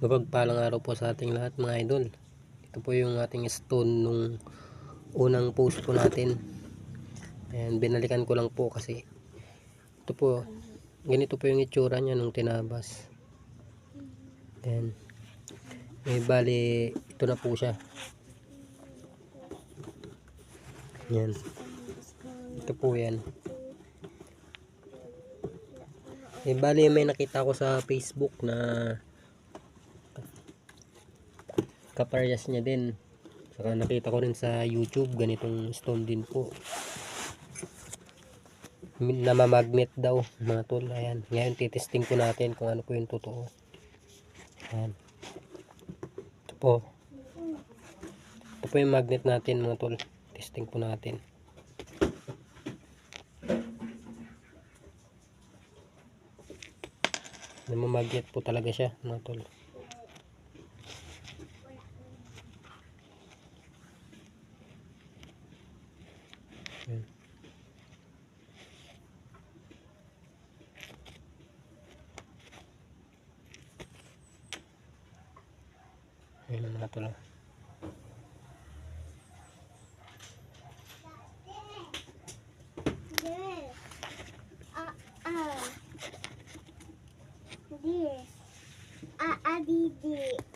Mapagpalang araw po sa ating lahat mga idol. Ito po yung ating stone nung unang post po natin. Ayan, binalikan ko lang po kasi ito po, ganito po yung itsura niya nung tinabas. Ayan. Bali, ito na po siya. Ayan. Ito po yan. Bali, may nakita ko sa Facebook na kaparyas niya din. Saka nakita ko rin sa YouTube ganitong stone din po. Namamagnet daw mga tol. Ayan. Ngayon titesting ko natin kung ano po yung totoo. Ayan. Ito po. Ito po yung magnet natin mga tol. Testing po natin. Namamagnet po talaga siya mga tol. Ayan. Ayan mga tol. Didi.